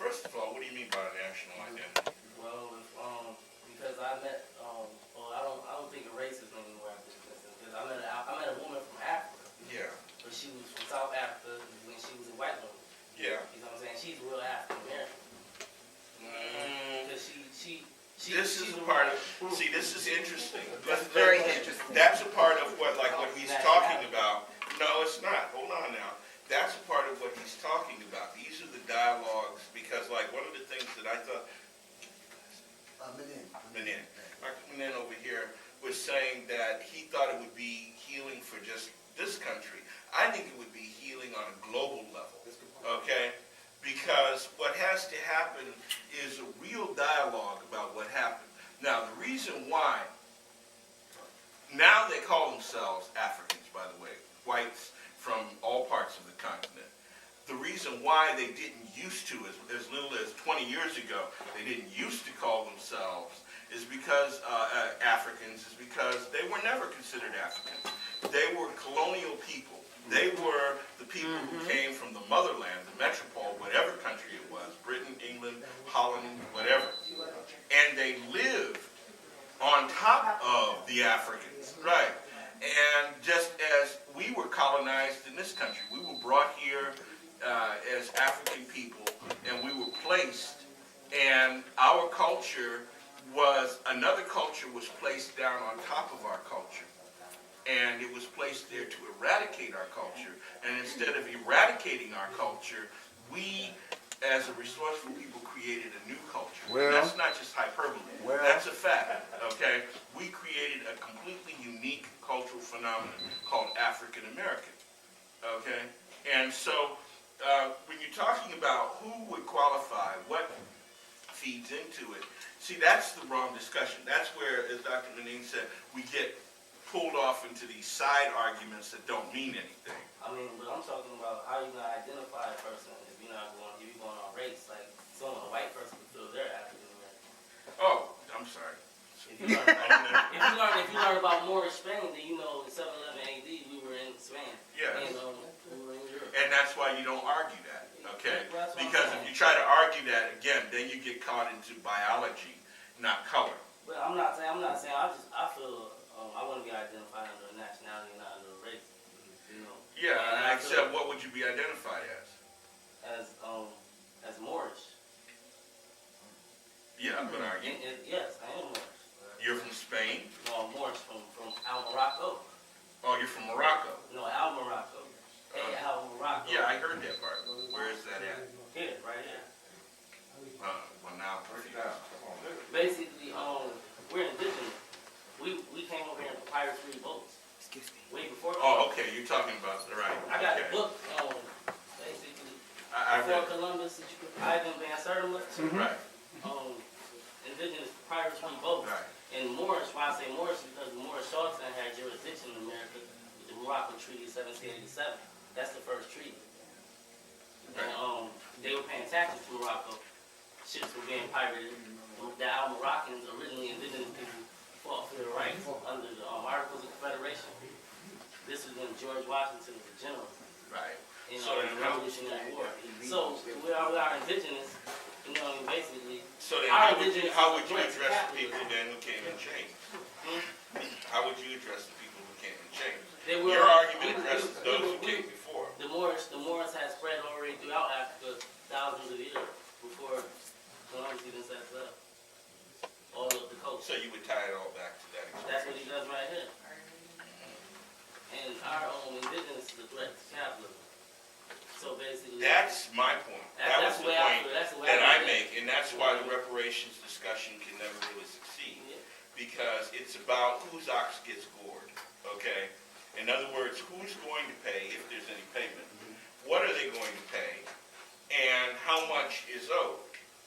first of all, what do you mean by national identity? Well, because I met, well, I don't think of racism anymore after this, because I met a woman from Africa, Yeah. but she was from South Africa when she was a white woman. Yeah. You know what I'm saying? She's real African American. Because This is a part of, see, this is interesting. Very interesting. That's a part of what he's talking about. No, it's not. Hold on now. That's a part of what he's talking about. These are the dialogues, because like one of the things that I thought, Menin over here was saying that he thought it would be healing for just this country. I think it would be healing on a global level, okay? Because what has to happen is a real dialogue about what happened. Now, the reason why, now they call themselves Africans, by the way, whites from all parts of the continent. The reason why they didn't used to, as little as 20 years ago, they didn't used to call themselves is because Africans, is because they were never considered Africans. They were colonial people. They were the people who came from the motherland, the metropole, whatever country it was, Britain, England, Holland, whatever. And they lived on top of the Africans, right? And just as we were colonized in this country, we were brought here as African people, and we were placed, and our culture was, another culture was placed down on top of our culture. And it was placed there to eradicate our culture. And instead of eradicating our culture, we, as a resourceful people, created a new culture. Well, and that's not just hyperbole. That's a fact, okay? We created a completely unique cultural phenomenon called African American, okay? And so when you're talking about who would qualify, what feeds into it, see, that's the wrong discussion. That's where, as Dr. Menin said, we get pulled off into these side arguments that don't mean anything. I mean, but I'm talking about how you gonna identify a person if you're going on race. Like, a white person can feel they're African American. Oh, I'm sorry. If you learn about Moorish Spain, then you know in 711 AD we were in Spain. Yes. And we were in Europe. And that's why you don't argue that, okay? Because if you try to argue that, again, then you get caught into biology, not color. But I'm not saying. I feel I want to be identified under a nationality, not under a race. You know. Yeah, except what would you be identified as? As Moorish. Yeah, I'm gonna argue. Yes, I am Moorish. You're from Spain? No, I'm Moorish from Al Morocco. Oh, you're from Morocco? No, Al Morocco. Al Morocco. Yeah, I heard that part. Where is that at? Here, right here. Well, now I'm confused. Basically, we're indigenous. We came over here in pirate-free boats. Excuse me. Way before. Oh, okay, you're talking about the right. I got okay. a book, basically, I before read. Columbus, Ivan Van Sertima, Right. indigenous pirate-free boats. Right. And Moorish, why I say Moorish, is because the Moorish Sultan had jurisdiction in America with the Morocco Treaty of 1787. That's the first treaty. And they were paying taxes to Morocco. Ships were being pirated. The Al Moroccans, originally indigenous people, fought for their rights under the Articles of Confederation. This was when George Washington was a general Right. in So the Revolutionary War. So we are indigenous, you know, basically. So then Our how would you indigenous address the capitalism. people then who came in chains? How would you address the people who came in chains? They were, Your argument addresses those who came before. The Moors had spread already throughout Africa thousands of years before Columbus even set us up. All of the coast. So you would tie it all back to that experience. That's what he does right here. And our own indigenous is a threat to capitalism. So basically, That's my point. That was the point that I make, and that's why the reparations discussion can never really succeed. Yeah. Because it's about whose ox gets gored, okay? In other words, who's going to pay if there's any payment? What are they going to pay? And how much is owed?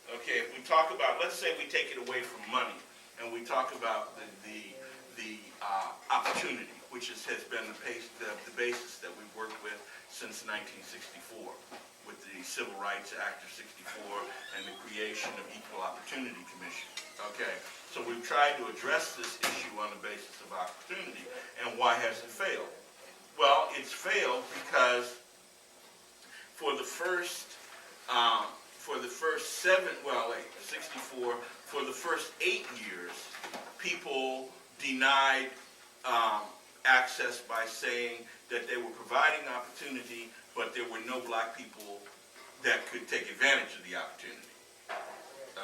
Okay, if we talk about, let's say we take it away from money, and we talk about the opportunity, which has been the basis that we've worked with since 1964, with the Civil Rights Act of '64 and the creation of Equal Opportunity Commission. Okay, so we've tried to address this issue on the basis of opportunity, and why has it failed? Well, it's failed because for the first for the first 64, for the first 8 years, people denied access by saying that they were providing opportunity, but there were no black people that could take advantage of the opportunity.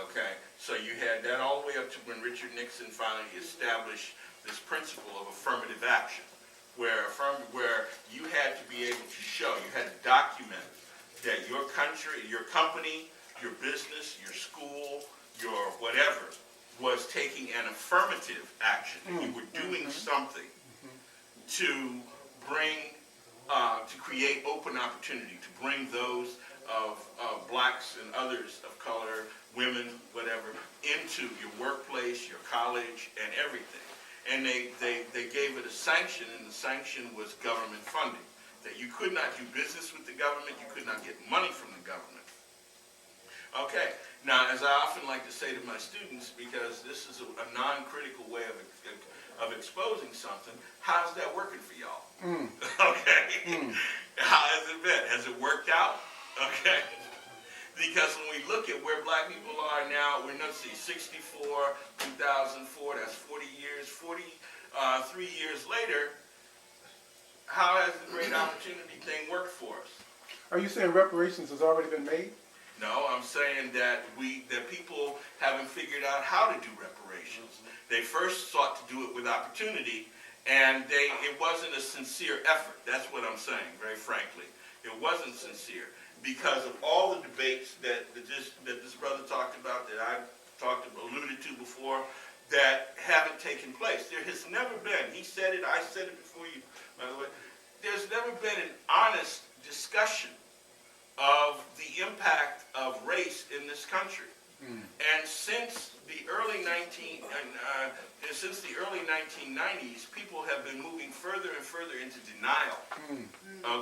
Okay, so you had that all the way up to when Richard Nixon finally established this principle of affirmative action, where you had to be able to show, you had to document that your country, your company, your business, your school, your whatever, was taking an affirmative action. You were doing something to bring, to create open opportunity, to bring those of blacks and others of color, women, whatever, into your workplace, your college, and everything. And they gave it a sanction, and the sanction was government funding. That you could not do business with the government, you could not get money from the government. Okay, now as I often like to say to my students, because this is a non-critical way of exposing something, how's that working for y'all? Okay, how has it been? Has it worked out? Okay, because when we look at where black people are now, we're, let's see, 64, 2004, that's 40 years, 43 years later, how has the great opportunity thing worked for us? Are you saying reparations has already been made? No, I'm saying that people haven't figured out how to do reparations. They first sought to do it with opportunity, and it wasn't a sincere effort. That's what I'm saying, very frankly. It wasn't sincere because of all the debates that this brother talked about, that I alluded to before, that haven't taken place. There has never been, he said it, I said it before you, by the way, there's never been an honest discussion of the impact of race in this country. And since the early 1990s, people have been moving further and further into denial.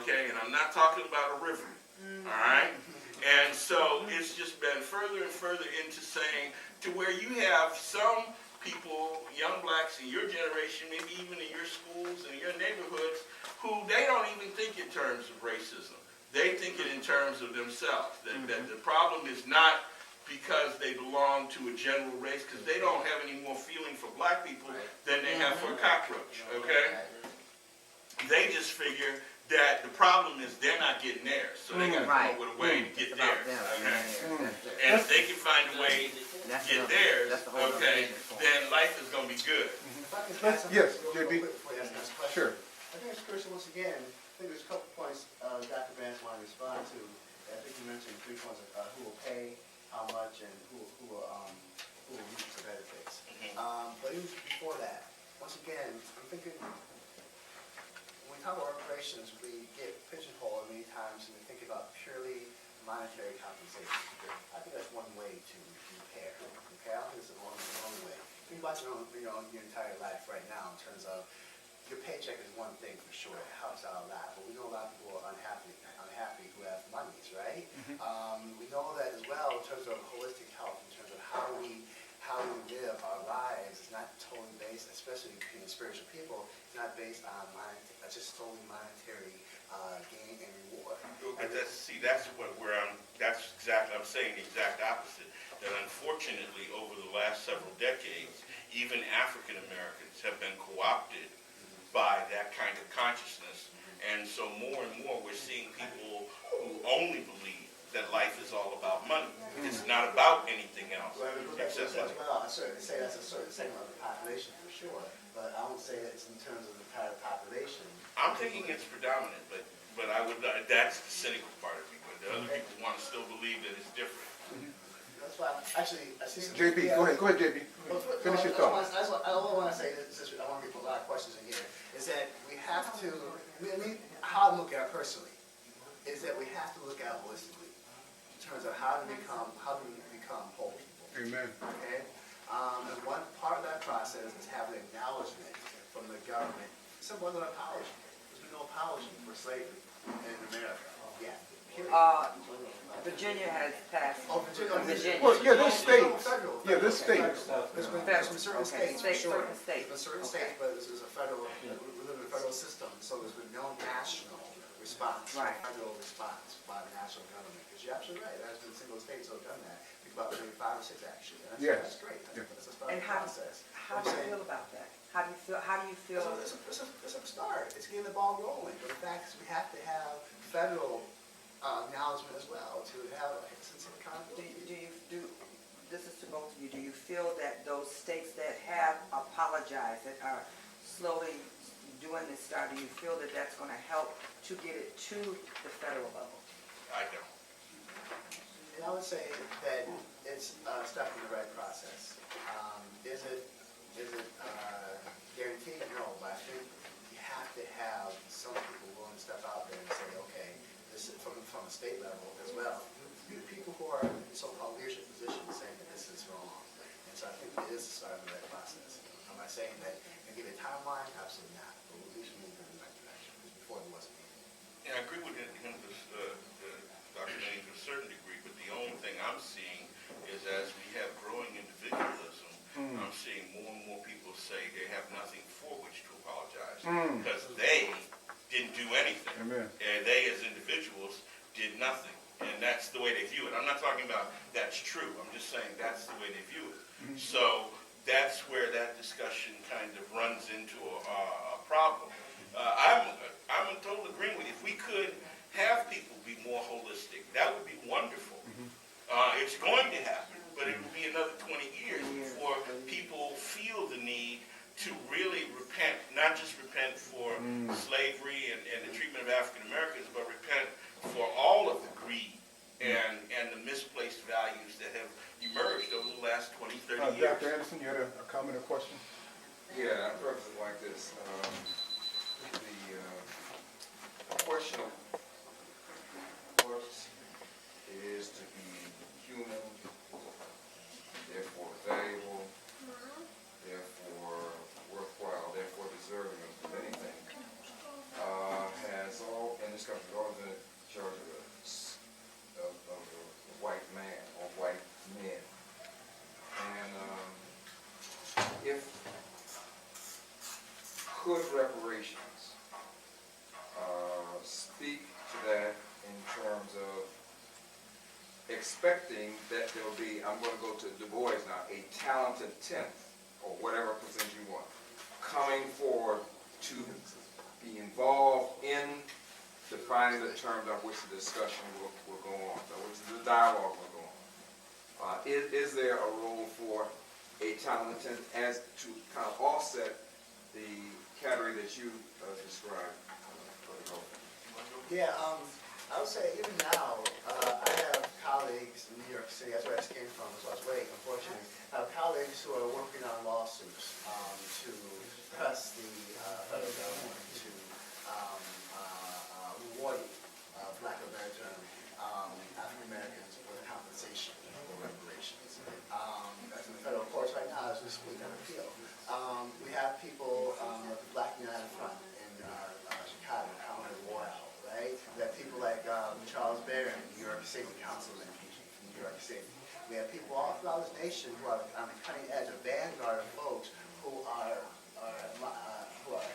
Okay, and I'm not talking about a river. All right, and so it's just been further and further into saying to where you have some people, young blacks in your generation, maybe even in your schools and your neighborhoods, who they don't even think in terms of racism. They think it in terms of themselves. That the problem is not because they belong to a general race, because they don't have any more feeling for black people than they have for a cockroach, okay? They just figure that the problem is they're not getting theirs, so they got to come up with a way to get theirs, okay? And if they can find a way to get theirs, okay, then life is going to be good. Yes, JB. Sure. I think it's crucial once again. I think there's a couple points Dr. Vance wanted to respond to. I think you mentioned 3 points of who will pay, how much, and who will reap the benefits. But even before that, once again, I'm thinking when we talk about reparations, we get pigeonholed many times and we think about purely monetary compensation. I think that's one way to repair. Okay, I don't think it's the only way. Think about your entire life right now in terms of your paycheck is one thing for sure, it helps out a lot, but we know a lot of people are unhappy who have monies, right? We know that as well in terms of holistic health, in terms of how we live our lives. It's not totally based, especially being spiritual people, it's not based on just solely monetary gain and reward. But that's exactly, I'm saying the exact opposite. That unfortunately, over the last several decades, even African Americans have been co-opted by that kind of consciousness. And so more and more we're seeing people who only believe that life is all about money. It's not about anything else. Except money. Well, I certainly say that's a certain segment of the population for sure, but I won't say that it's in terms of the entire population. I'm thinking it's predominant, but I would, that's the cynical part of me. But the other people want to still believe that it's different. That's why, actually, I see some... JB, go ahead, JB. Finish your thought. I want to say this, I want to get a lot of questions in here, is that we have to, how I look at it personally, is that we have to look at it holistically, in terms of how do we become whole people. Amen. Okay? And one part of that process is having acknowledgement from the government. Simple as an apology. There's been no apology for slavery in America. Yeah. Virginia has passed. Oh, Virginia. Well, yeah, there's states. Federal. Yeah, there's states. There's been certain states, for sure. There's been certain states, but this is a federal, we live in a federal system, so there's been no national response, Right. federal response by the national government. Because you're absolutely right, there's been single states who have done that. Think about maybe 5 or 6 actually. And Yes. that's great. Yeah. That's a And starting how process. do you feel about that? How do you feel? It's a start. It's getting the ball rolling. But the fact is we have to have federal acknowledgement as well to have a sense of accountability. This is to both of you, do you feel that those states that have apologized, that are slowly doing this start, do you feel that that's going to help to get it to the federal level? I don't. And I would say that it's a step in the right process. Is it guaranteed? No, but I think you have to have some people willing to step out there and say, okay, this is from a state level as well. People who are in so-called leadership positions saying that this is wrong. And so I think it is the start of the right process. Am I saying that and give a timeline? Absolutely not. But at least we move in the right direction, because before it wasn't needed. Yeah, I agree with him, Dr. Manning, to a certain degree, but the only thing I'm seeing is as we have growing individualism, I'm seeing more and more people say they have nothing for which to apologize because they didn't do anything. Amen. And they, as individuals, did nothing. And that's the way they view it. I'm not talking about that's true. I'm just saying that's the way they view it. So that's where that discussion kind of runs into a problem. I'm in total agreement with you. If we could have people be more holistic, that would be wonderful. It's going to happen, but it will be another 20 years before people feel the need to really repent, not just repent for slavery and the treatment of African Americans, but repent for all of the greed and the misplaced values that have emerged over the last 20, 30 years. Dr. Anderson, you had a comment or question? Yeah, I preface it like this. The question, of course, is to be human, therefore valuable, therefore worthwhile, therefore deserving of anything, has all, in this country, always been in charge of a white man or white men. And could reparations speak to that in terms of expecting that there'll be, I'm going to go to Du Bois now, a talented 10th, or whatever percentage you want, coming forward to be involved in defining the terms on which the discussion will go on, on which the dialogue will go on. Is there a role for a talented 10th as to kind of offset the category that you described for the government? Yeah, I would say even now, I have colleagues in New York City, that's where I just came from, so I was waiting, unfortunately. I have colleagues who are working on lawsuits to press the federal government to reward Black American African Americans with compensation or reparations. That's in the federal courts right now as we speak on appeal. We have people at the Black United Front in Chicago, Conway Royal, right? We have people like Charles Barron, New York City, councilman from New York City. We have people all throughout this nation who are on the cutting edge, a vanguard of folks who are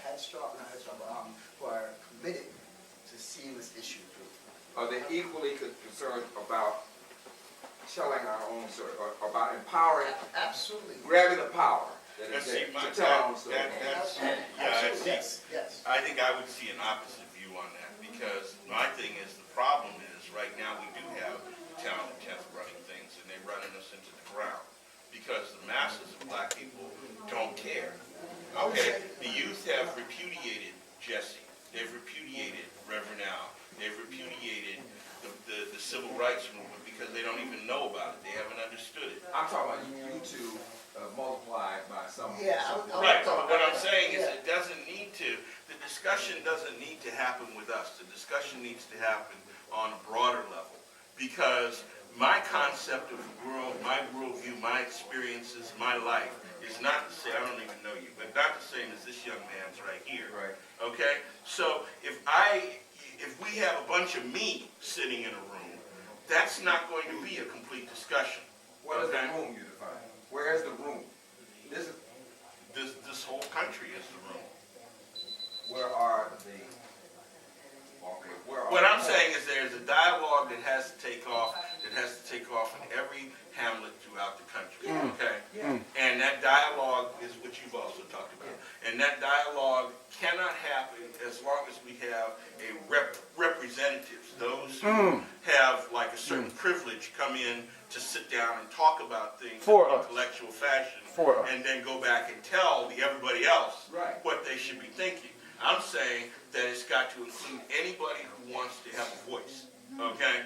headstrong, not headstrong, but who are committed to seeing this issue through. Are they equally concerned about telling our own story, or about empowering, Absolutely. grabbing the power that is See, there to tell our own story? Absolutely. Yes. I think I would see an opposite view on that, because my thing is, the problem is, right now, we do have talented 10th running things, and they're running us into the ground, because the masses of black people don't care. Okay, the youth have repudiated Jesse, they've repudiated Reverend Al, they've repudiated the civil rights movement because they don't even know about it, they haven't understood it. I'm talking about you two multiplied by some. Yeah, Right, but what I'm saying is it doesn't need to, the discussion doesn't need to happen with us. The discussion needs to happen on a broader level. Because my concept of the world, my worldview, my experiences, my life is not to say, I don't even know you, but not the same as this young man's right here. Right. Okay? So if we have a bunch of me sitting in a room, that's not going to be a complete discussion. What is the room you define? Where is the room? This whole country is the room. Where are the Okay, where are What I'm saying is there's a dialogue that has to take off, in every hamlet throughout the country, okay? And that dialogue is what you've also talked about. And that dialogue cannot happen as long as we have a representatives, those who have like a certain privilege come in to sit down and talk about things For in us. intellectual fashion. For us. And then go back and tell everybody else Right. what they should be thinking. I'm saying that it's got to include anybody who wants to have a voice, okay?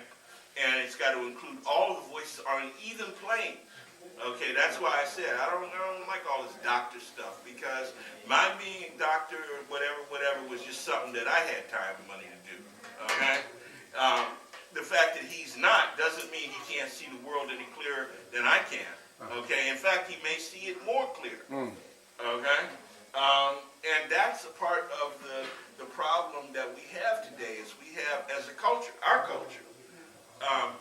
And it's got to include all the voices on an even plane, okay? That's why I said I don't like all this doctor stuff, because my being a doctor or whatever was just something that I had time and money to do, okay? The fact that he's not doesn't mean he can't see the world any clearer than I can, okay? In fact, he may see it more clear, okay? And that's a part of the problem that we have today is we have, as a culture, our culture,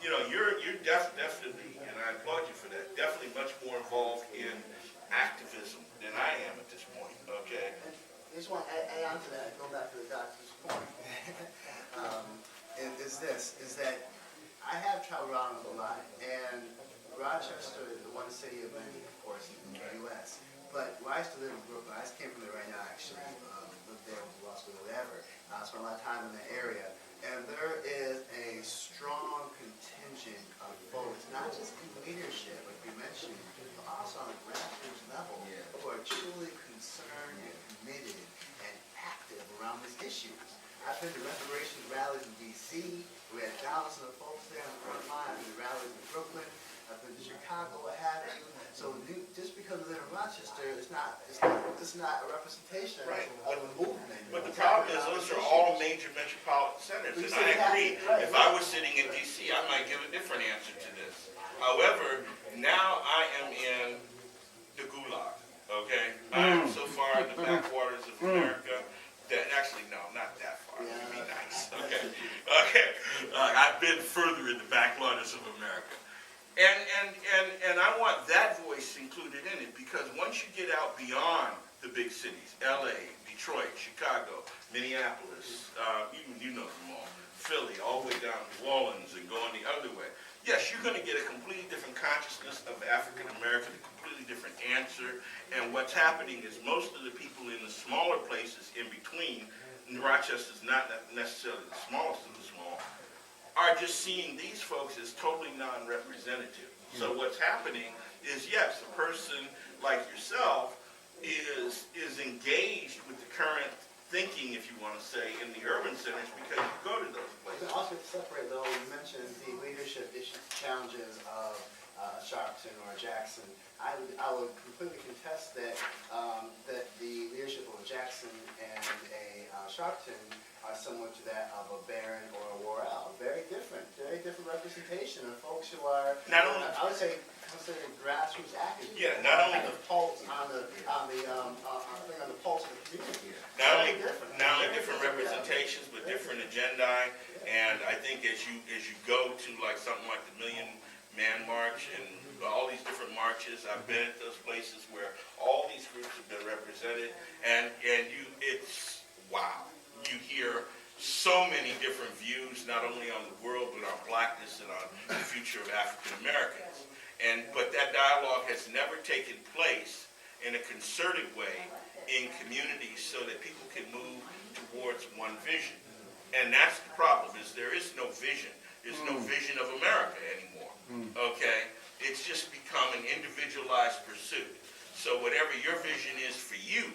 you know, you're definitely, and I applaud you for that, definitely much more involved in activism than I am at this point, okay? I just want to add on to that, go back to the doctor's point. Is that I have traveled around a lot, and Rochester is the one city of many, of course, in the U.S. But where I used to live in Brooklyn, I just came from there right now, actually, lived there, went to law school, whatever. Spent a lot of time in the area, and there is a strong contingent of folks, not just in leadership, like you mentioned, but also on a grassroots level, who are truly concerned and committed and active around these issues. I've been to reparations rallies in D.C. We had thousands of folks there on the front line. The rallies in Brooklyn. I've been to Chicago, what have you. So just because we live in Rochester, it's not a representation of a movement. But the problem is those are all major metropolitan centers, and I agree. If I was sitting in D.C., I might give a different answer to this. However, now I am in the gulag, okay? I am so far in the backwaters of America that, actually, no, not that far. It would be nice, okay? Okay, I've been further in the backwaters of America. And I want that voice included in it, because once you get out beyond the big cities, LA, Detroit, Chicago, Minneapolis, you know them all, Philly, all the way down to New Orleans and going the other way. Yes, you're going to get a completely different consciousness of African American, a completely different answer. And what's happening is most of the people in the smaller places in between, and Rochester's not necessarily the smallest of the small, are just seeing these folks as totally non-representative. So what's happening is, yes, a person like yourself is engaged with the current thinking, if you want to say, in the urban centers because you go to those places. But also to separate, though, you mentioned the leadership issues, challenges of Sharpton or Jackson. I would completely contest that that the leadership of Jackson and a Sharpton are similar to that of a Barron or a Worrell. Very different representation of folks who are, Not only- I would say, considered grassroots activists. Yeah, not only the pulse on the pulse of the community. Not only Very different representations, but different agendai. And I think as you go to like something like the Million Man March and all these different marches, I've been at those places where all these groups have been represented, and it's wow. You hear so many different views, not only on the world, but on blackness and on the future of African Americans. But that dialogue has never taken place in a concerted way in communities so that people can move towards one vision. And that's the problem, is there is no vision. There's no vision of America anymore, okay? It's just become an individualized pursuit. So whatever your vision is for you,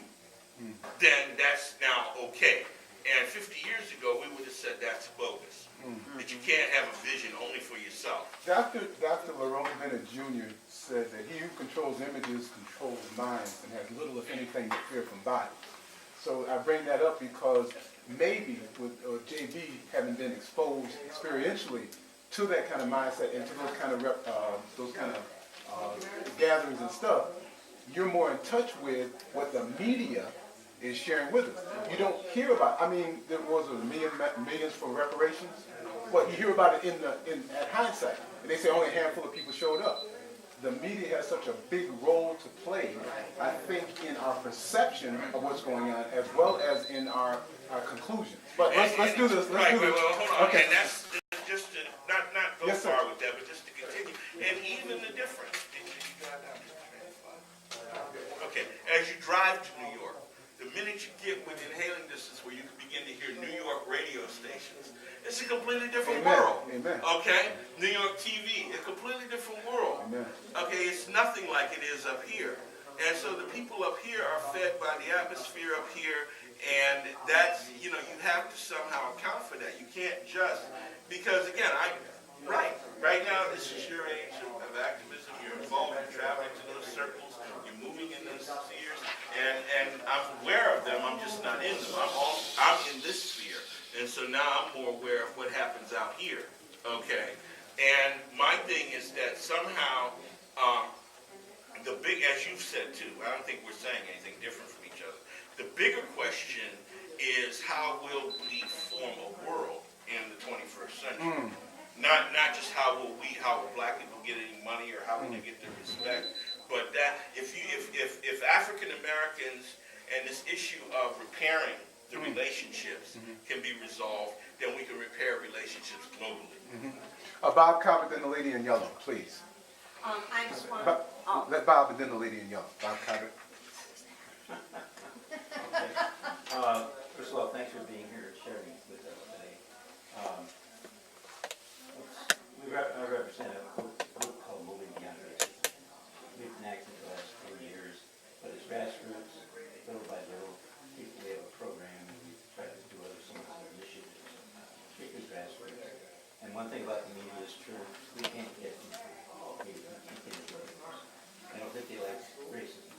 then that's now okay. And 50 years ago, we would have said that's bogus. That you can't have a vision only for yourself. Dr. Lerone Bennett Jr. said that he who controls images controls minds and has little, if anything, to fear from bodies. So I bring that up because maybe with JB having been exposed experientially to that kind of mindset and to those kind of gatherings and stuff, you're more in touch with what the media is sharing with us. You don't hear about, I mean, there was millions for reparations, but you hear about it at hindsight. And they say only a handful of people showed up. The media has such a big role to play, I think, in our perception of what's going on, as well as in our conclusions. But let's do this, let's Right, do this. well, hold on, Okay. and that's just to, not go Yes, sir. far with that, but just to continue, and even the difference. Okay, as you drive to New York, the minute you get within hailing distance where you can begin to hear New York radio stations, it's a completely different Amen, world. amen. Okay, New York TV, a completely different world. Amen. Okay, it's nothing like it is up here. And so the people up here are fed by the atmosphere up here, and that's, you have to somehow account for that. You can't just, because again, right now this is your age of activism, you're involved, you're traveling to those circles, you're moving in those spheres, and I'm aware of them, I'm just not in them. I'm in this sphere, and so now I'm more aware of what happens out here, okay? And my thing is that somehow, as you've said too, I don't think we're saying anything different from each other. The bigger question is how will we form a world in the 21st century? Not just how will black people get any money or how will they get their respect, but that if African Americans and this issue of repairing the relationships can be resolved, then we can repair relationships globally. Bob Cobbett, then the lady in yellow, please. I just want, Let Bob and then the lady in yellow. Bob Cobbett. First of all, thanks for being here and sharing with us today. I represent a group called Moving Beyond Racism. We've been active the last 4 years, but it's grassroots, little by little. We have a program, we try to do some of the initiatives, strictly grassroots. And one thing about the media is true, we can't get people. I don't think they like racism.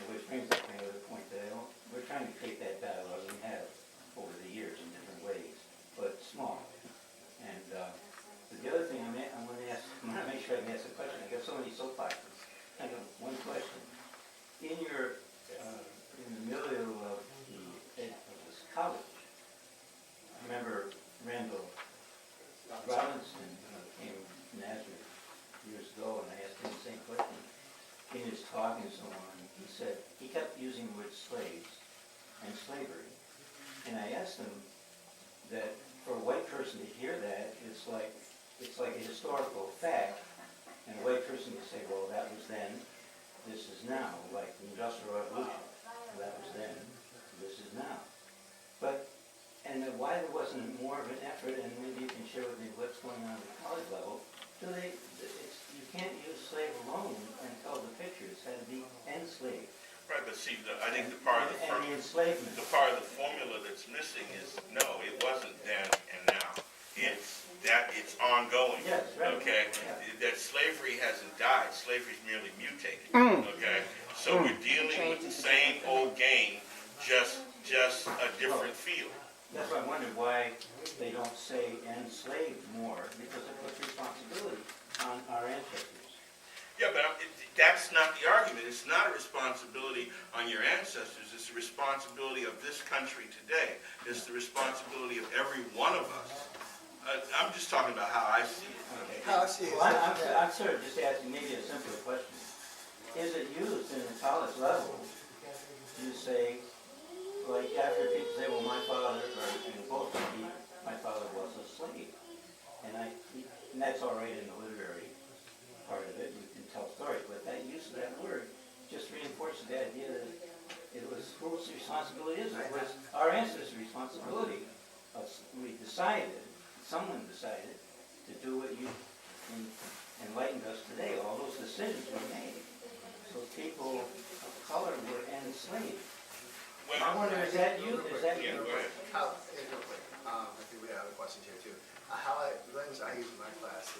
Which brings up my other point that we're trying to create that dialogue we have over the years in different ways, but small. And the other thing I want to ask, I want to make sure I can ask a question. I got so many soapboxes. I got one question. In the milieu of this college, I remember Randall Robinson came from Nazareth years ago, and I asked him the same question. In his talk and so on, he said, he kept using the word slaves and slavery. And I asked him that for a white person to hear that, it's like a historical fact. And a white person would say, well, that was then, this is now, like the Industrial Revolution. That was then, this is now. And why there wasn't more of an effort, and maybe you can share with me what's going on at the college level, you can't use slave alone and tell the picture. It's got to be enslaved. Right, but see, I think the part of the enslavement. The part of the formula that's missing is no, it wasn't then and now. It's ongoing. Yes, right. Okay, Yeah. that slavery hasn't died. Slavery's merely mutated. Okay, so we're dealing with the same old game, just a different field. That's why I wondered why they don't say enslaved more, because it puts responsibility on our ancestors. Yeah, but that's not the argument. It's not a responsibility on your ancestors. It's the responsibility of this country today. It's the responsibility of every one of us. I'm just talking about how I see it. Okay. How I see it. Well, I'm sort of just asking maybe a simpler question. Is it used in the college level? You say, like after people say, well, my father, or both of me, my father was a slave. And that's all right in the literary part of it. You can tell stories, but that use of that word just reinforces the idea that it was whose responsibility is it? It was our ancestors' responsibility. Someone decided to do what you enlightened us today. All those decisions were made. So people of color were enslaved. I wonder, is that you? Yeah, go ahead. Real quick, I think we have other questions here too. The language I use in my class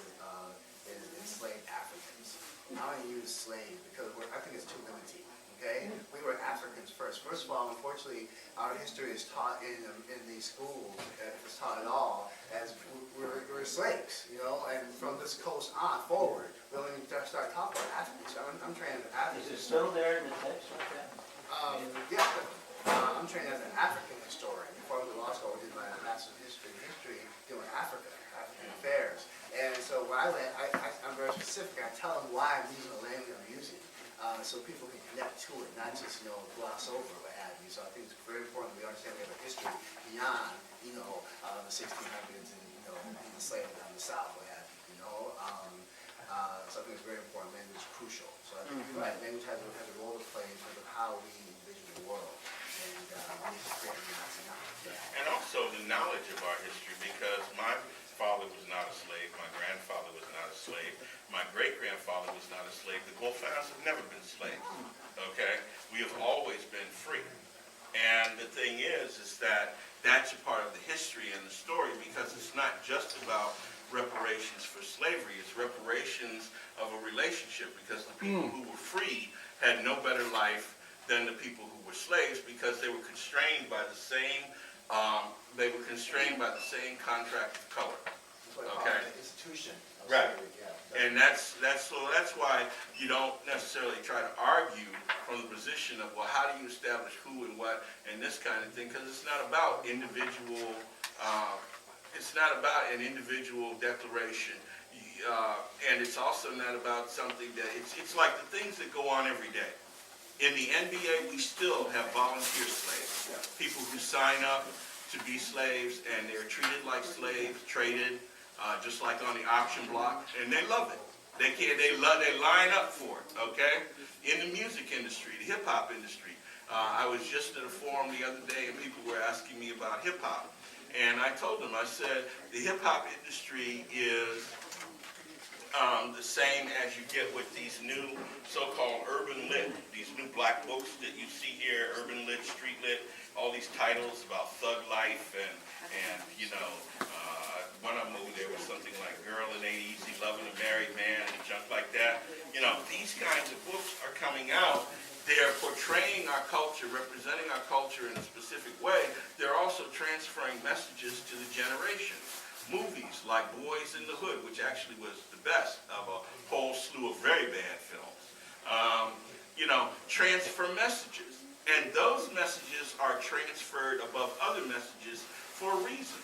is enslaved Africans. I don't use slave because I think it's too limiting. Okay, we were Africans first. First of all, unfortunately, our history is taught in these schools, if it's taught at all, as we're slaves. And from this coast on forward, we don't even start talking about Africans. So I'm trained as an African. Is it still there in the text like that? Yeah. I'm trained as an African historian. Before I went to law school, I did my master's in history doing African affairs. And so when I land, I'm very specific. I tell them why I'm using the language I'm using, so people can connect to it, not just gloss over what have you. So I think it's very important that we understand we have a history beyond, the 1600s and, the slavery down the South, what have you, So I think it's very important. Language is crucial. So I think you're right. Language has a role to play in terms of how we envision the world. And we need to create a knowledge. And also the knowledge of our history, because my father was not a slave, my grandfather was not a slave, my great-grandfather was not a slave. The Golfans have never been slaves, okay? We have always been free. And the thing is that that's a part of the history and the story, because it's not just about reparations for slavery, it's reparations of a relationship, because the people who were free had no better life than the people who were slaves, because they were constrained by the same contract of color. Okay. The institution of Right. slavery, yeah. And that's why you don't necessarily try to argue from the position of, well, how do you establish who and what and this kind of thing, because it's not about individual. It's not about an individual declaration, and it's also not about something that it's like the things that go on every day. In the NBA, we still have volunteer slaves, people who sign up to be slaves, and they're treated like slaves, traded, just like on the auction block, and they love it. They line up for it, okay? In the music industry, the hip hop industry, I was just at a forum the other day, and people were asking me about hip hop, and I told them, I said, the hip hop industry is the same as you get with these new so-called urban lit, these new black books that you see here, urban lit, street lit, all these titles about thug life and one of them there was something like Girl It Ain't Easy, Loving a Married Man and junk like that. These kinds of books are coming out. They're portraying our culture, representing our culture in a specific way. They're also transferring messages to the generation. Movies like Boys in the Hood, which actually was the best of a whole slew of very bad films, transfer messages. And those messages are transferred above other messages for a reason.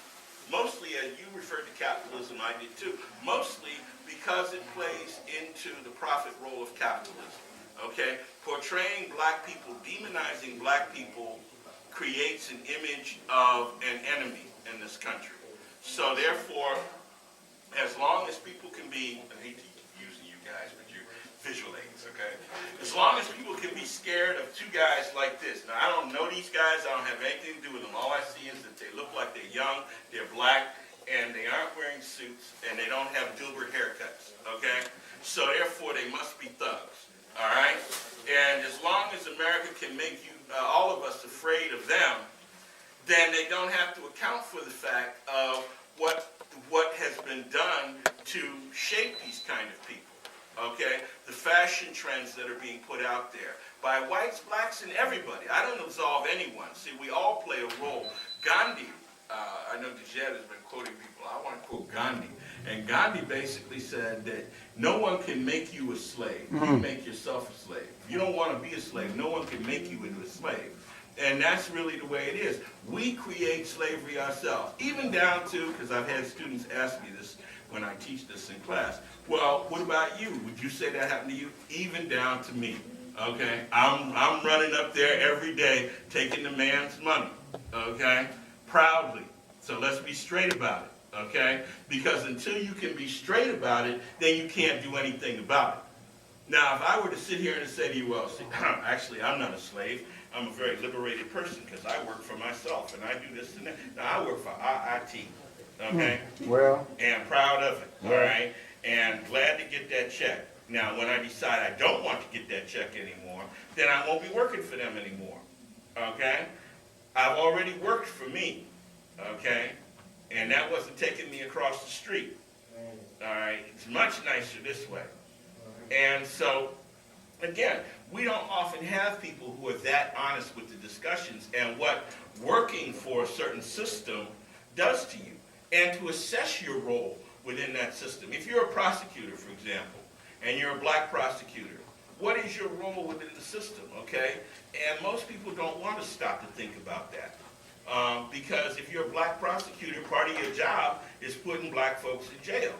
Mostly, as you referred to capitalism, I did too, mostly because it plays into the profit role of capitalism, okay? Portraying black people, demonizing black people creates an image of an enemy in this country. So therefore, as long as people can be, I hate to use you guys, but you're visual aids, okay? As long as people can be scared of two guys like this. Now, I don't know these guys. I don't have anything to do with them. All I see is that they look like they're young, they're black, and they aren't wearing suits, and they don't have Dilbert haircuts, okay? So therefore, they must be thugs, all right? And as long as America can make you, all of us, afraid of them, then they don't have to account for the fact of what has been done to shape these kind of people, okay? The fashion trends that are being put out there by whites, blacks, and everybody. I don't absolve anyone. See, we all play a role. Gandhi, I know Dijed has been quoting people. I want to quote Gandhi. And Gandhi basically said that no one can make you a slave. You make yourself a slave. If you don't want to be a slave, no one can make you into a slave. And that's really the way it is. We create slavery ourselves, even down to, because I've had students ask me this when I teach this in class, well, what about you? Would you say that happened to you? Even down to me, okay? I'm running up there every day taking the man's money, okay? Proudly. So let's be straight about it, okay? Because until you can be straight about it, then you can't do anything about it. Now, if I were to sit here and say to you, well, see, actually, I'm not a slave. I'm a very liberated person because I work for myself and I do this and that. Now, I work for IIT, okay? Well. And proud of it, all right? And glad to get that check. Now, when I decide I don't want to get that check anymore, then I won't be working for them anymore, okay? I've already worked for me, okay? And that wasn't taking me across the street, all right? It's much nicer this way. And so, again, we don't often have people who are that honest with the discussions and what working for a certain system does to you, and to assess your role within that system. If you're a prosecutor, for example, and you're a black prosecutor, what is your role within the system, okay? And most people don't want to stop to think about that. Because if you're a black prosecutor, part of your job is putting black folks in jail.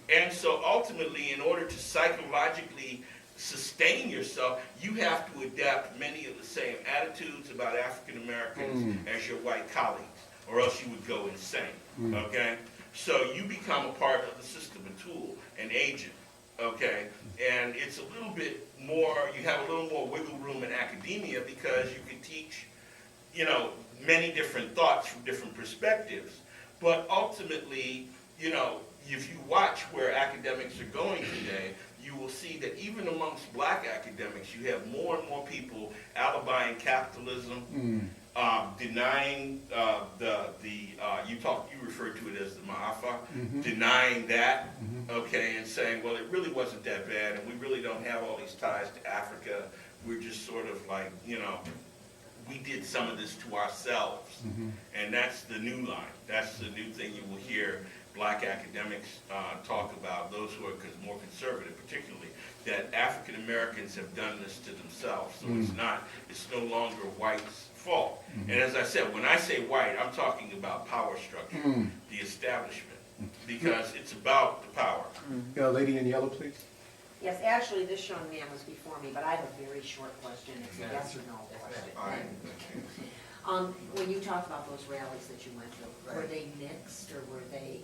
And so ultimately, in order to psychologically sustain yourself, you have to adapt many of the same attitudes about African Americans as your white colleagues, or else you would go insane, okay? So you become a part of the system, a tool, an agent, okay? And it's a little bit more, you have a little more wiggle room in academia because you can teach, you know, many different thoughts from different perspectives. But ultimately, you know, if you watch where academics are going today, you will see that even amongst black academics, you have more and more people alibying capitalism, denying you referred to it as the Ma'afa, denying that, okay, and saying, well, it really wasn't that bad, and we really don't have all these ties to Africa. We're just sort of like, you know, we did some of this to ourselves, and that's the new line. That's the new thing you will hear black academics talk about, those who are more conservative particularly, that African Americans have done this to themselves. So it's no longer whites' fault. And as I said, when I say white, I'm talking about power structure, the establishment, because it's about the power. Yeah, lady in yellow, please. Yes, actually, this young man was before me, but I have a very short question. It's a yes or no question. When you talked about those rallies that you went to, were they mixed, or were they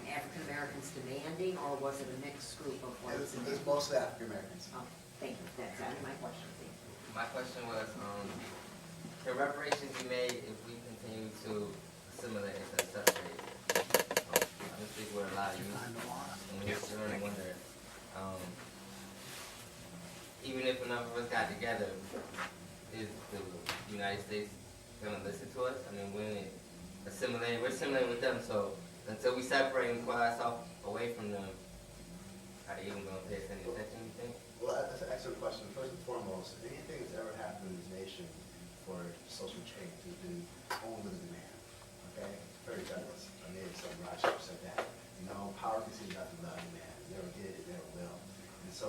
African Americans demanding, or was it a mixed group of whites? It's mostly African Americans. Oh, thank you. That's my question. Thank you. My question was, the reparations we made if we continue to assimilate and separate. I just think we're a lot of youth, and we're still in wonder. Even if enough of us got together, is the United States gonna listen to us? I mean, we're assimilating with them, so until we separate and pull ourselves away from them, are they even gonna pay us any attention, you think? Well, that's an excellent question. First and foremost, anything that's ever happened in this nation for social change has been only the demand, okay? Very Douglas, I mean, some Roger said that. You know, power concedes nothing without demand. It never did, it never will. And so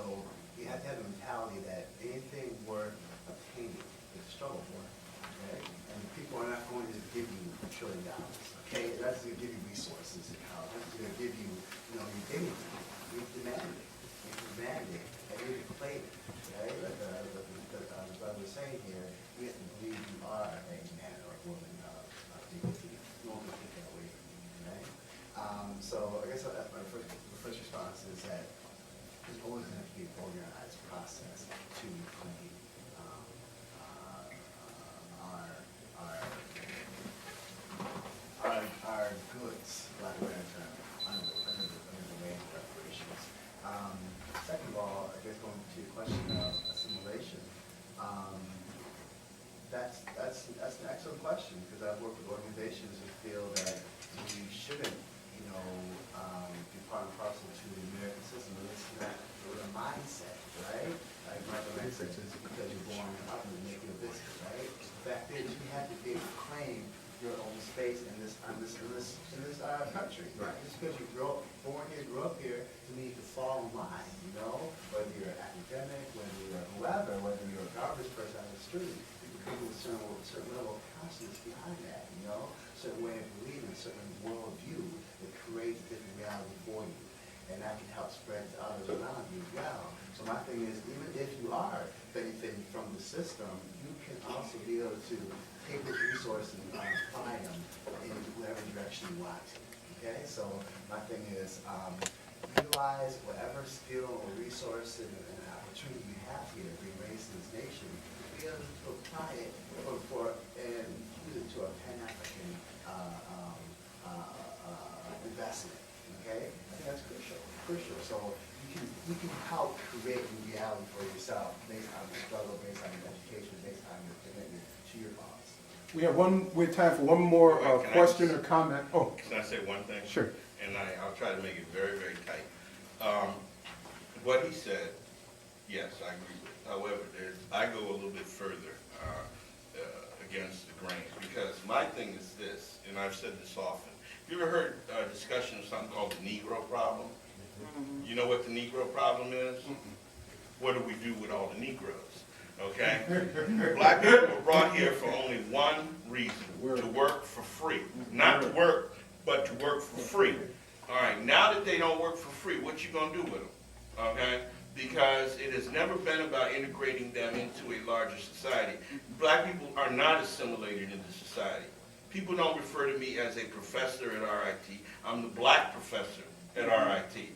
you have to have a mentality that anything worth obtaining is a struggle for, okay? And people are not going to give you $1 trillion, okay? They're not just going to give you resources and power. They're just going to give you, you know, your dignity. You demand it. You demand it. And you claim it, right? Like the brother was saying here, you have to believe you are a man or a woman of dignity. No one can take that away from you, right? So I guess my first response is that there's always going to have to be an organized process to claim our goods, lack of a better term, under the name of reparations. Second of all, I guess going to your question of assimilation, that's an excellent question, because I've worked with organizations who feel that we shouldn't, you know, be part and parcel to the American system. It's not a mindset, right? Like Michael Mann said, it's because you're born up and making a business, right? The fact is, you have to be able to claim your own space in this country. Right. Just because you born here, grew up here, to mean to fall in line, you know? Whether you're an academic, whether you're whoever, whether you're a garbage person on the street, you come with a certain level of consciousness behind that, you know? A certain way of believing, a certain worldview that creates a different reality for you. And that can help spread to others around you as well. So my thing is, even if you are benefiting from the system, you can also be able to take those resources and apply them in whatever direction you want to. Okay, so my thing is utilize whatever skill or resource and opportunity you have here being raised in this nation, be able to apply it and use it to a Pan-African investment. Okay, I think that's crucial. So you can help create a reality for yourself based on the struggle, based on your education, based on your commitment to your cause. We have time for one more question or comment. Oh, Can I say one thing? sure. And I'll try to make it very, very tight. What he said, yes, I agree with. However, I go a little bit further against the grain, because my thing is this, and I've said this often. Have you ever heard a discussion of something called the Negro problem? You know what the Negro problem is? What do we do with all the Negroes? Okay? Black people were brought here for only one reason, to work for free. Not to work, but to work for free. All right, now that they don't work for free, what you gonna do with them? Okay? because it has never been about integrating them into a larger society. Black people are not assimilated into society. People don't refer to me as a professor at RIT. I'm the black professor at RIT.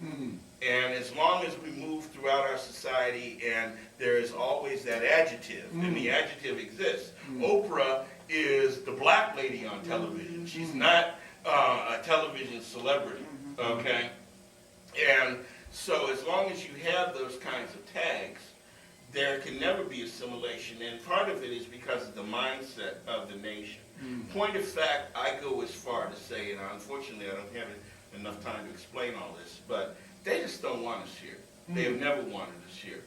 And as long as we move throughout our society and there is always that adjective, and the adjective exists. Oprah is the black lady on television. She's not a television celebrity, okay? And so as long as you have those kinds of tags, there can never be assimilation. And part of it is because of the mindset of the nation. Point of fact, I go as far to say, and unfortunately I don't have enough time to explain all this, but they just don't want us here. They have never wanted us here.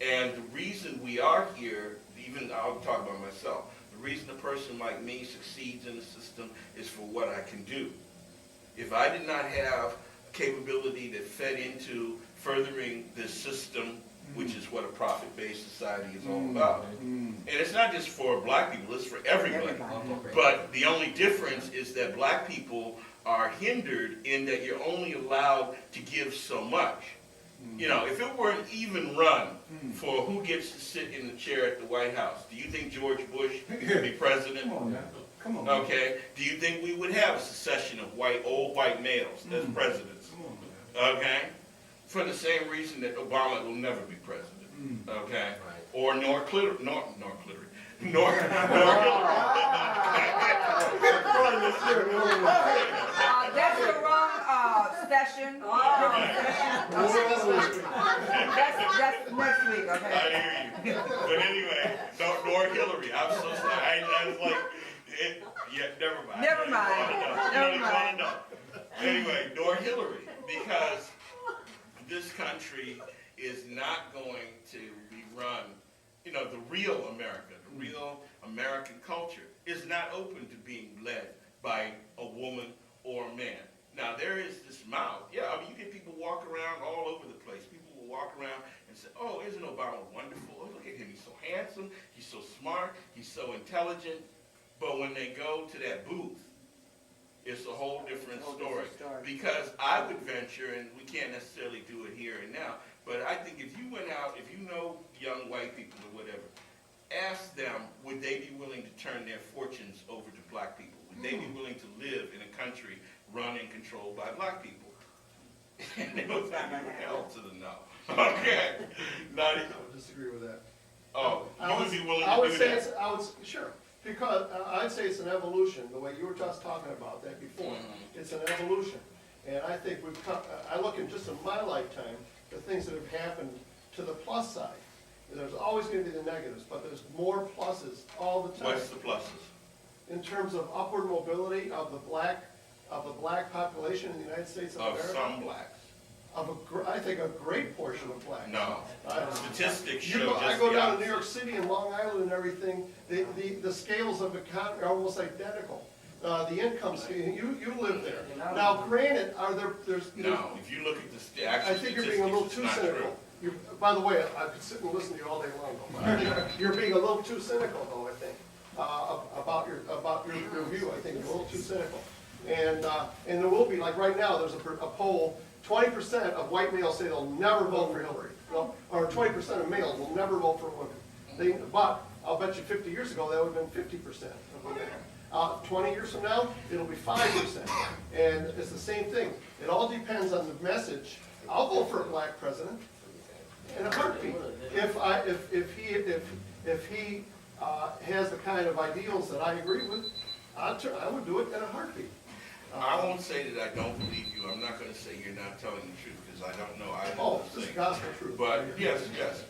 And the reason we are here, even I'll talk about myself, the reason a person like me succeeds in the system is for what I can do. If I did not have a capability that fed into furthering this system, which is what a profit-based society is all about. And it's not just for black people, it's for everybody. But the only difference is that black people are hindered in that you're only allowed to give so much. You know, if it were an even run for who gets to sit in the chair at the White House, do you think George Bush would be president? Come on now. Come on. Okay. Do you think we would have a succession of old white males as presidents? Okay. For the same reason that Obama will never be president. Okay. Or nor Hillary. That's the wrong session. That's next week, okay? I hear you. But anyway, nor Hillary. I'm so sorry. I was like, yeah, never mind. Never mind. Never mind. Anyway, nor Hillary, because this country is not going to be run, you know, the real America, the real American culture is not open to being led by a woman or a man. Now, there is this mouth. Yeah, I mean, you get people walk around all over the place. People will walk around and say, oh, isn't Obama wonderful? Oh, look at him. He's so handsome. He's so smart. He's so intelligent. But when they go to that booth, it's a whole different story. Because I would venture, and we can't necessarily do it here and now, but I think if you went out, if you know young white people or whatever, ask them, would they be willing to turn their fortunes over to black people? Would they be willing to live in a country run and controlled by black people? And they would say, hell to the no. Okay. Not even. I would disagree with that. Oh, you would be willing I would to do say that? it's, I would, sure, because I'd say it's an evolution, the way you were just talking about that before. It's an evolution. And I think we've come, I look at just in my lifetime, the things that have happened to the plus side. There's always going to be the negatives, but there's more pluses all the time. What's the pluses? In terms of upward mobility of the black population in the United States of Of America. some blacks. I think a great portion of blacks. No. Statistics show just I go the down to opposite. New York City and Long Island and everything, the scales of economy are almost identical. The income scale, you live there. Now granted, there's. No, if you look at the I actual think you're being a little statistics, too it's not true. cynical. By the way, I could sit and listen to you all day long, but I think you're being a little too cynical though, I think, about your view. I think it's a little too cynical. And there will be, like right now, there's a poll, 20% of white males say they'll never vote for Hillary. Well, or 20% of males will never vote for women. But I'll bet you 50 years ago, that would have been 50% of women. 20 years from now, it'll be 5%. And it's the same thing. It all depends on the message. I'll vote for a black president in a heartbeat. If he has the kind of ideals that I agree with, I would do it in a heartbeat. I won't say that I don't believe you. I'm not going to say you're not telling the truth because I don't know either Oh, of those this is things. gospel truth. But yes.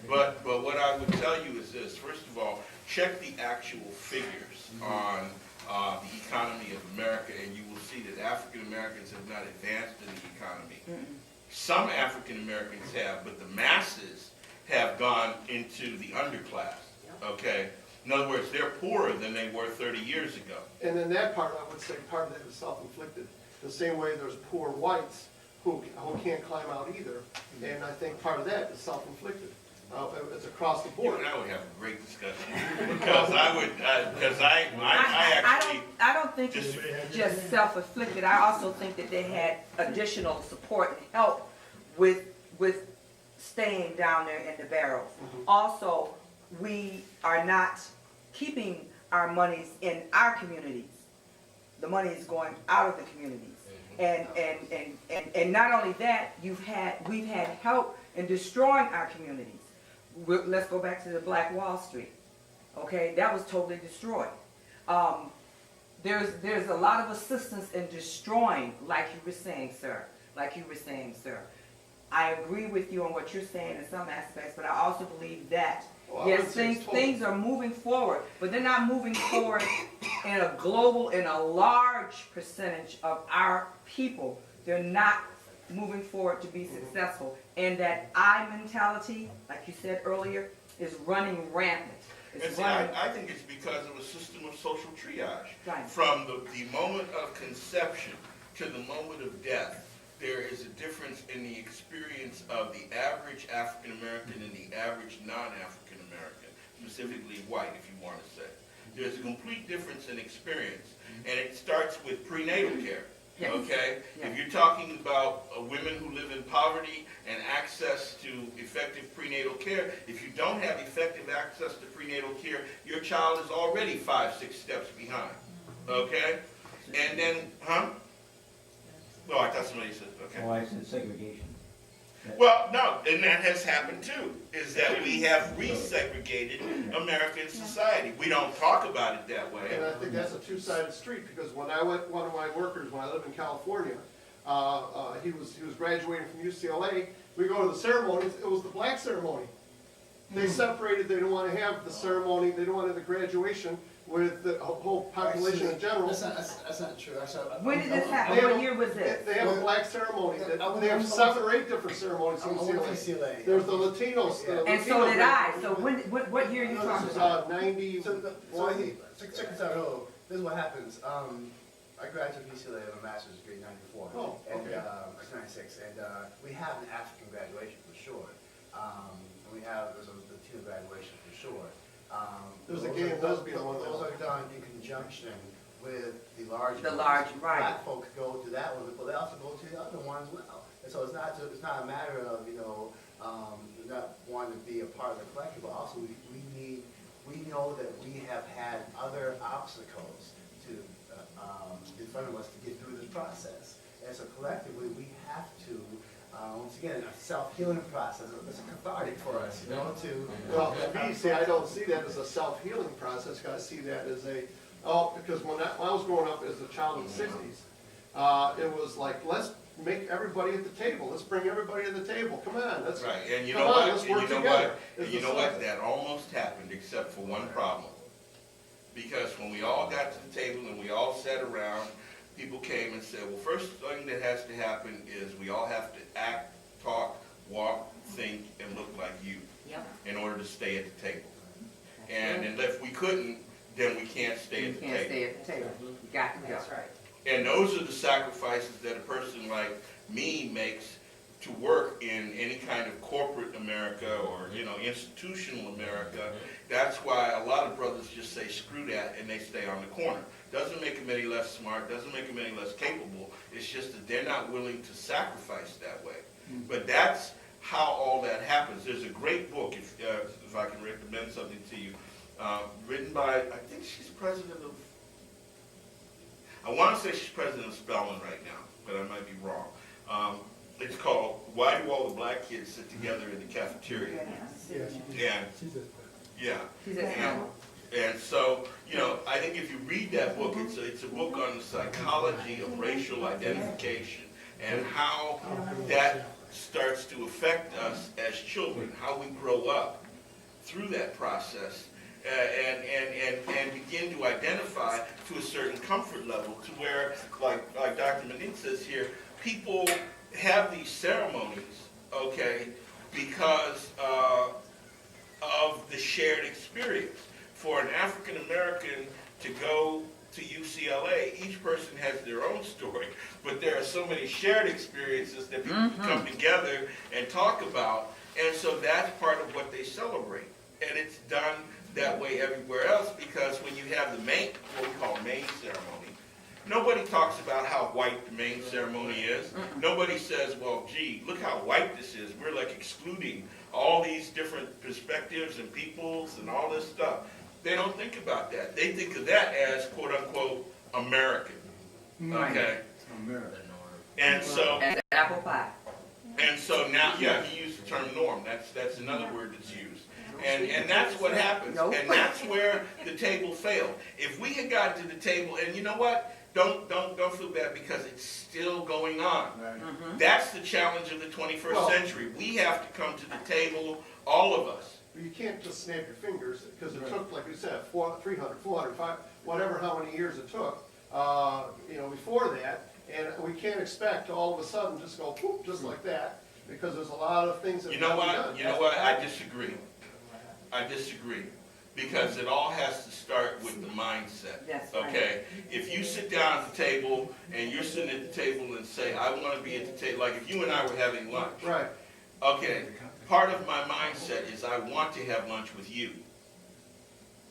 But what I would tell you is this. First of all, check the actual figures on the economy of America, and you will see that African Americans have not advanced in the economy. Some African Americans have, but the masses have gone into the underclass. Okay. In other words, they're poorer than they were 30 years ago. And then that part, I would say, part of that is self-inflicted. The same way there's poor whites who can't climb out either. And I think part of that is self-inflicted. It's across the You board. and I would have a great discussion because I actually. I don't think it's just self-inflicted. I also think that they had additional support and help with staying down there in the barrels. Also, we are not keeping our monies in our communities. The money is going out of the communities. And not only that, we've had help in destroying our communities. Let's go back to the Black Wall Street. Okay, that was totally destroyed. There's a lot of assistance in destroying, like you were saying, sir. I agree with you on what you're saying in some aspects, but I also believe that yes, things are moving forward, but they're not moving forward in a large percentage of our people. They're not moving forward to be successful. And that I mentality, like you said earlier, is running rampant. And see, I think it's because of a system of social triage. Right. From the moment of conception to the moment of death, there is a difference in the experience of the average African American and the average non-African American, specifically white, if you want to say. There's a complete difference in experience, and it starts with prenatal care. Yes. Okay? Yes. If you're talking about women who live in poverty and access to effective prenatal care, if you don't have effective access to prenatal care, your child is already 5-6 steps behind. Okay? And then, Oh, I thought somebody said, okay. Oh, I said segregation. Well, no, and that has happened too, is that we have resegregated American society. We don't talk about it that way. And I think that's a two-sided street, because when one of my workers, when I lived in California, he was graduating from UCLA, we go to the ceremonies, it was the black ceremony. They separated, they didn't want to have the ceremony, they didn't want to have the graduation with the whole population in general. That's not true. When did this happen? What year was this? They have a black ceremony, they have 7 or 8 different ceremonies in UCLA. There's the Latinos. And so did I. So what year are you talking This about? was 91. Check this out. This is what happens. I graduated from UCLA with a master's degree in '94. Oh, okay. And it's '96, and we have an African graduation for sure. There's a Latino graduation for sure. There's a gay and lesbian one. Those are done in conjunction with the large. Right. Black folks go to that one, but they also go to the other one as well. And so it's not a matter of not wanting to be a part of the collective, but also we know that we have had other obstacles in front of us to get through this process. And so collectively, we have to. Once again, a self-healing process. It's cathartic for us, Well, to me, see, I don't see that as a self-healing process. I see that as because when I was growing up as a child in the '60s, it was like, let's make everybody at the table. Let's bring everybody to the table. Come on, let's Right, and you come know on, what? let's And work you know together. what? And you know what? That almost happened, except for one problem. Because when we all got to the table and we all sat around, people came and said, well, first thing that has to happen is we all have to act, talk, walk, think, and look like you in order to stay at the table. And if we couldn't, then we can't stay at the table. You can't stay at the table. You got to go. That's right. And those are the sacrifices that a person like me makes to work in any kind of corporate America or, institutional America. That's why a lot of brothers just say, screw that, and they stay on the corner. Doesn't make them any less smart, doesn't make them any less capable. It's just that they're not willing to sacrifice that way. But that's how all that happens. There's a great book, if I can recommend something to you, written by, I think she's president of, I want to say she's president of Spelman right now, but I might be wrong. It's called Why Do All the Black Kids Sit Together in the Cafeteria? And so, I think if you read that book, it's a book on the psychology of racial identification and how that starts to affect us as children, how we grow up through that process and begin to identify to a certain comfort level to where, like Dr. Monique says here, people have these ceremonies, because of the shared experience. For an African American to go to UCLA, each person has their own story, but there are so many shared experiences that people come together and talk about, and so that's part of what they celebrate. And it's done that way everywhere else, because when you have the what we call main ceremony, Nobody talks about how white the main ceremony is. Nobody says, well, gee, look how white this is. We're like excluding all these different perspectives and peoples and all this stuff. They don't think about that. They think of that as, quote unquote, American. Okay? America. And so, As apple pie. and so now, yeah, he used the term norm. That's another word that's used. And that's what happens. Nope. And that's where the table failed. If we had gotten to the table, and you know what? Don't feel bad because it's still going on. Right. That's the challenge of the 21st Well- century. We have to come to the table, all of us. You can't just snap your fingers, because it took, like you said, 300, 400, 500, whatever, how many years it took, before that. And we can't expect to all of a sudden just go whoop, just like that, because there's a lot of things that You have know to be what? done. You know what? I disagree. I disagree. Because it all has to start with the mindset. That's right. Okay? If you sit down at the table and you're sitting at the table and say, I want to be at the table, like if you and I were having lunch. Right. Okay, part of my mindset is I want to have lunch with you.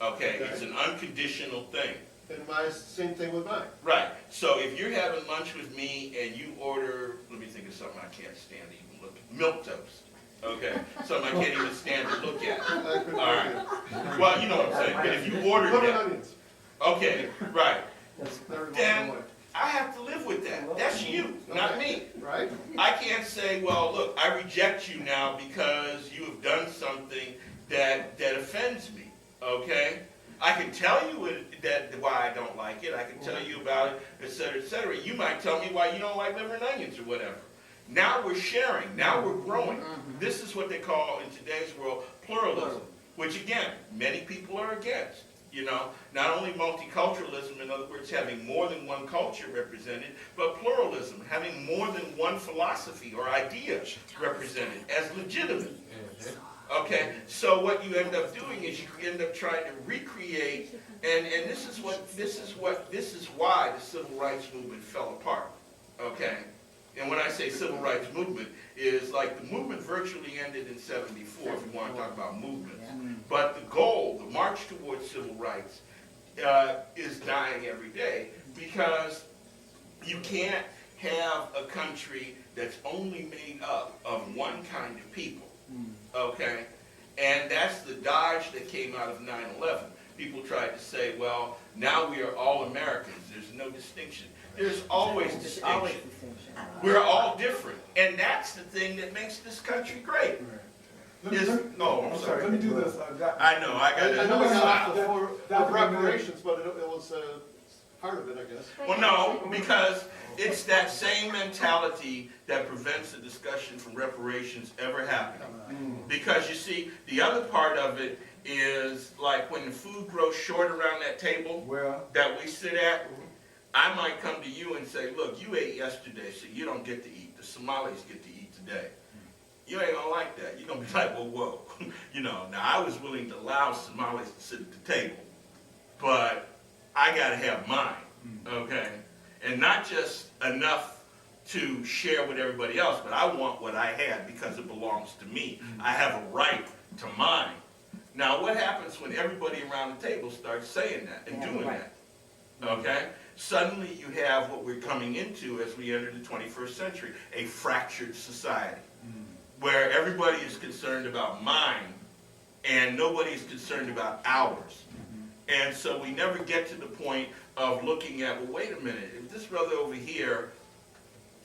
Okay, it's an unconditional thing. And same thing with mine. Right, so if you're having lunch with me and you order, let me think of something I can't stand to even look at, milk toast. Okay, something I can't even stand to look at. I couldn't All right. Well, you know what I'm saying, but if you ordered Put in that, onions. okay, right, Every once in a then while. I have to live with that. That's you, not me. Right? I can't say, well, look, I reject you now because you have done something that offends me, okay? I can tell you why I don't like it. I can tell you about it, et cetera, et cetera. You might tell me why you don't like liver and onions or whatever. Now we're sharing. Now we're growing. This is what they call, in today's world, pluralism, which, again, many people are against. You know, not only multiculturalism, in other words, having more than one culture represented, but pluralism, having more than one philosophy or idea represented as legitimate. Okay, so what you end up doing is you end up trying to recreate, and this is why the civil rights movement fell apart. Okay, and when I say civil rights movement, is like the movement virtually ended in '74, if you want to talk about movements. But the goal, the march towards civil rights, is dying every day because you can't have a country that's only made up of one kind of people. Okay? And that's the dodge that came out of 9/11. People tried to say, well, now we are all Americans. There's no distinction. There's always distinction. We're all different. And that's the thing that makes this country great. I'm sorry. Let me do this. I know, I got I know we got to. off the reparations, but it was part of it, I guess. Well, no, because it's that same mentality that prevents the discussion from reparations ever happening. Because you see, the other part of it is like when the food grows short around that table that we sit at, I might come to you and say, look, you ate yesterday, so you don't get to eat. The Somalis get to eat today. You ain't gonna like that. You're gonna be like, whoa. Now I was willing to allow Somalis to sit at the table, but I gotta have mine, okay? And not just enough to share with everybody else, but I want what I had because it belongs to me. I have a right to mine. Now, what happens when everybody around the table starts saying that and doing that? Okay? Suddenly you have what we're coming into as we enter the 21st century, a fractured society, where everybody is concerned about mine and nobody is concerned about ours. And so we never get to the point of looking at, well, wait a minute, if this brother over here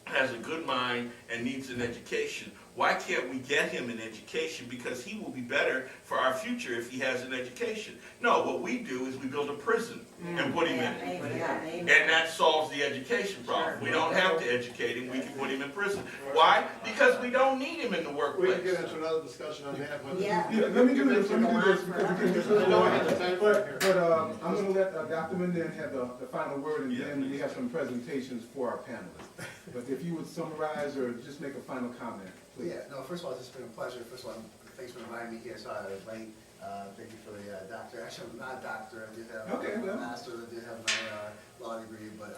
has a good mind and needs an education, why can't we get him an education? Because he will be better for our future if he has an education. No, what we do is we build a prison and put him in it. And that solves the education problem. We don't have to educate him, we can put him in prison. Why? Because we don't need him in the We workplace. can get into another discussion on that, but. Yeah. Let me do this, because I know I had the time for it here. But I'm gonna let Dr. Menden have the final word, and then we have some presentations for our panelists. But if you would summarize or just make a final comment, please. Yeah, no, first of all, it's been a pleasure. First of all, thanks for inviting me here, so I was late. Thank you for the doctor. Actually, I'm not a doctor, I did have a master's, I did have my law degree, but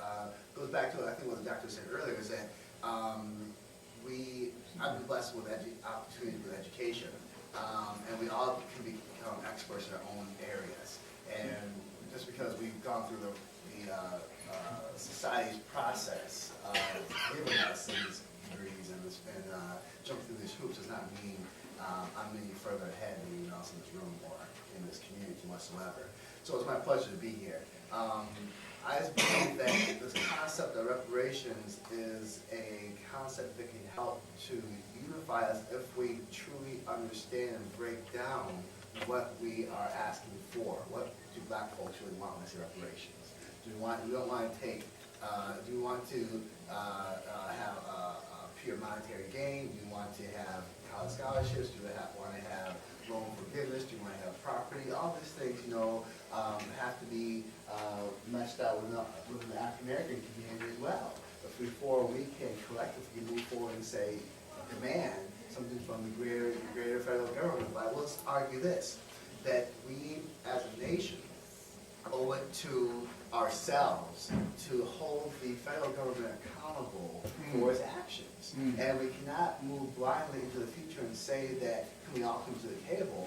goes back to, I think what the doctor said earlier, is that I've been blessed with opportunities with education, and we all can become experts in our own areas. And just because we've gone through the society's process of giving us these degrees and jumping through these hoops does not mean I'm any further ahead than anyone else in this room or in this community whatsoever. So it's my pleasure to be here. I just believe that this concept of reparations is a concept that can help to unify us if we truly understand and break down what we are asking for. What do black folks really want when they say reparations? Do we don't want to take, do we want to have a pure monetary gain? Do you want to have college scholarships? Do you want to have loan forgiveness? Do you want to have property? All these things, have to be meshed out within the African American community as well. But before we can collectively move forward and say, demand something from the greater federal government, like, let's argue this, that we as a nation owe it to ourselves to hold the federal government accountable for its actions. And we cannot move blindly into the future and say that we all come to the table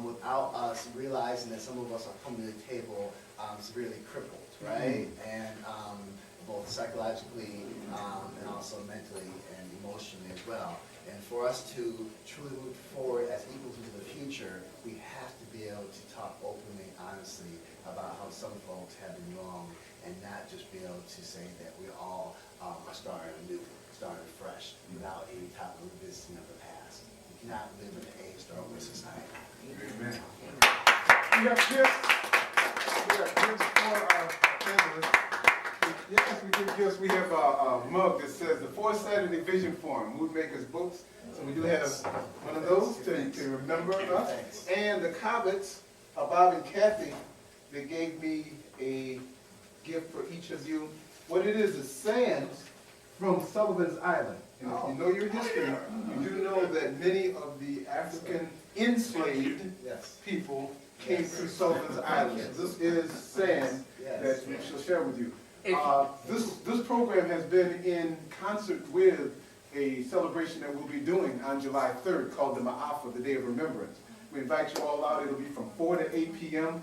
without us realizing that some of us are coming to the table severely crippled, right? And both psychologically and also mentally and emotionally as well. And for us to truly move forward as equals into the future, we have to be able to talk openly, honestly, about how some folks have been wrong, and not just be able to say that we all are starting anew, starting fresh, without any type of revisiting of the past. We cannot live in an age-dark society. Amen. We have gifts. We have gifts for our panelists. Yes, we do gifts. We have a mug that says the 4th Saturday Vision Forum, Mood Makers Books. So we do have one of those to remember us. And the Cobbetts, Bob and Kathy, they gave me a gift for each of you. What it is sands from Sullivan's Island. And if you know your history, you do know that many of the African enslaved people came through Sullivan's Island. So this is sand that we shall share with you. This program has been in concert with a celebration that we'll be doing on July 3rd called the Ma'afa, the Day of Remembrance. We invite you all out. It'll be from 4 to 8 p.m.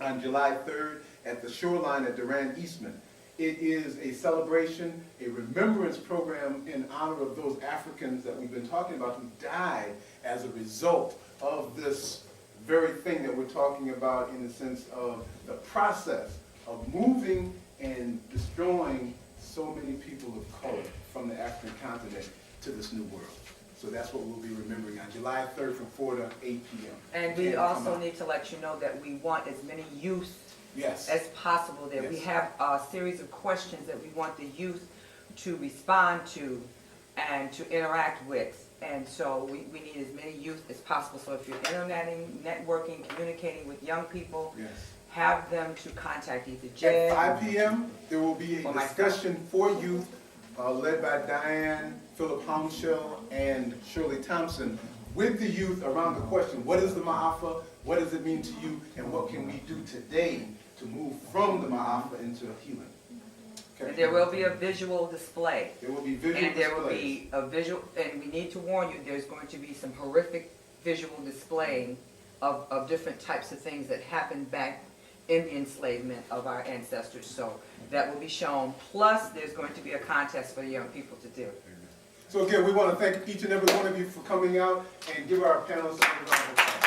on July 3rd at the Shoreline at Durand Eastman. It is a celebration, a remembrance program in honor of those Africans that we've been talking about who died as a result of this very thing that we're talking about, in the sense of the process of moving and destroying so many people of color from the African continent to this new world. So that's what we'll be remembering on July 3rd from 4 to 8 p.m. And we also need to let you know that we want as many youth as possible there. We have a series of questions that we want the youth to respond to and to interact with. And so we need as many youth as possible. So if you're interneting, networking, communicating with young people, have them to contact either Jen. At 5 p.m., there will be a discussion for youth led by Diane, Philip Hounshell, and Shirley Thompson with the youth around the question, what is the Ma'afa, what does it mean to you, and what can we do today to move from the Ma'afa into healing? Okay. And there will be a visual display. There will be visual And there will be a visual, and we need to warn you, there's going to be some horrific visual displaying of different types of things that happened back in the enslavement of our ancestors. So that will be shown. Plus, there's going to be a contest for the young people to do. So again, we want to thank each and every one of you for coming out, and give our panelists a round of applause.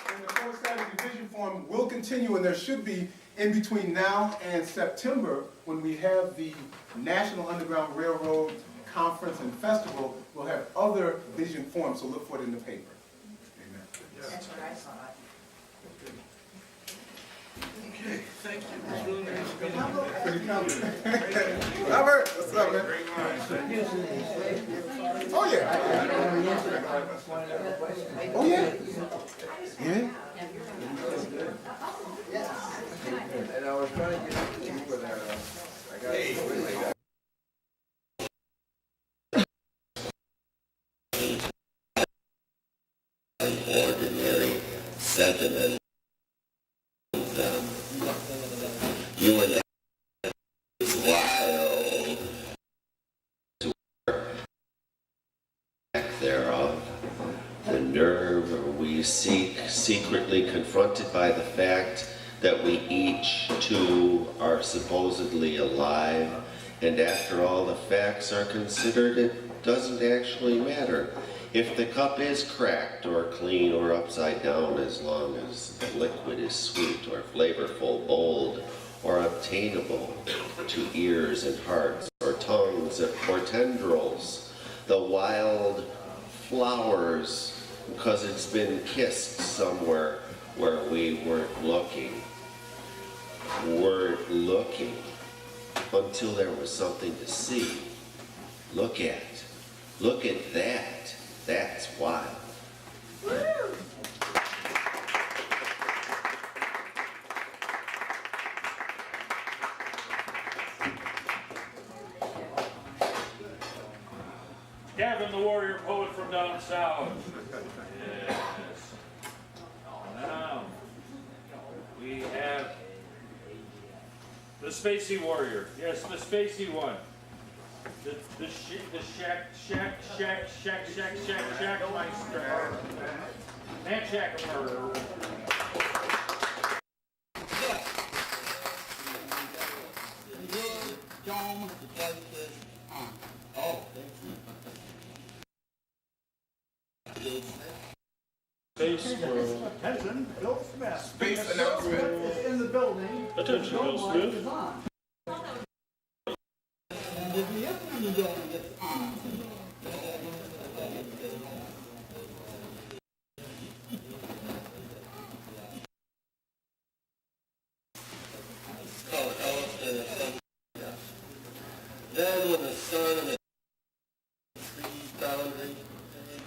And the 4th Saturday Vision Forum will continue, and there should be, in between now and September, when we have the National Underground Railroad Conference and Festival, we'll have other vision forums, so look for it in the paper. Amen. That's what I saw. Okay, thank you. It's really nice to meet you. Pretty confident. Robert, what's up, man? Oh, yeah. Oh, yeah. Yeah? And I was trying to get you for that, I got it. Ordinary sentiment. You and wild thereof, the nerve we seek, secretly confronted by the fact that we each too are supposedly alive, and after all the facts are considered, it doesn't actually matter if the cup is cracked or clean or upside down, as long as the liquid is sweet or flavorful, bold, or obtainable to ears and hearts, or tongues, or tendrils, the wild flowers, because it's been kissed somewhere where we weren't looking until there was something to see. Look at that. That's wild. Gavin, the warrior poet from down south. Yes. Now, we have the Spacey warrior. Yes, the Spacey one. The shack meister. Man shack murderer. Space World. Attention, Bill Smith. Space announcement. Is in the building. Attention, Bill Smith. Then when the sun and the trees boundary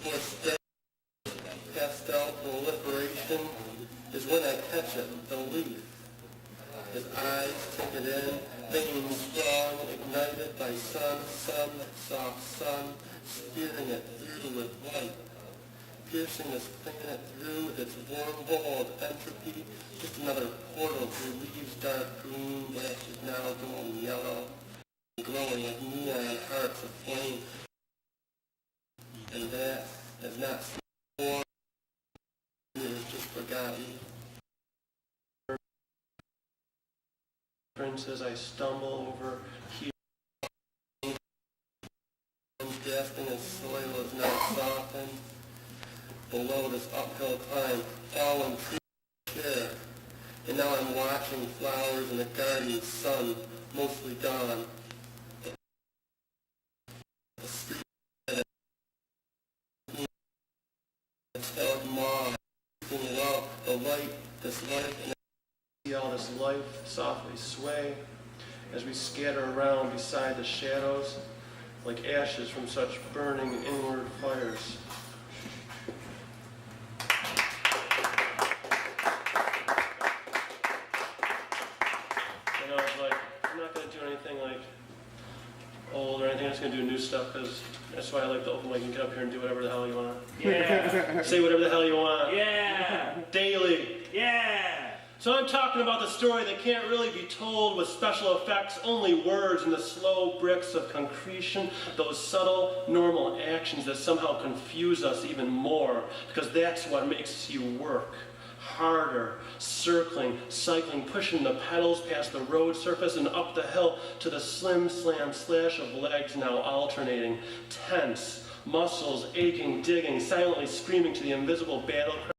for pastel proliferation is when I catch it, the leaf. His eyes take it in, thinking strong, ignited by sun, soft sun, spearing it through with light. Piercing is thinking it through with its wormhole of entropy, just another portal through leaves dark green, branches now golden yellow, glowing with neon hearts of flame. And that is not born, it is just forgotten. As I stumble over here, Gasping as soil is now softened. Below this uphill climb, fallen trees share. And now I'm watching flowers in the garden, sun, mostly dawn. The street moth, the light, this light, and see all this life softly sway as we scatter around beside the shadows like ashes from such burning inward fires. And I was like, I'm not going to do anything like old or anything. I'm just going to do new stuff because that's why I like the open mic. You can get up here and do whatever the hell you want. Yeah. Say whatever the hell you want. Yeah. Daily. Yeah. So I'm talking about the story that can't really be told with special effects, only words and the slow bricks of concretion, those subtle, normal actions that somehow confuse us even more, because that's what makes you work. Harder, circling, cycling, pushing the pedals past the road surface and up the hill to the slim slam slash of legs now alternating, tense, muscles aching, digging, silently screaming to the invisible battle cry.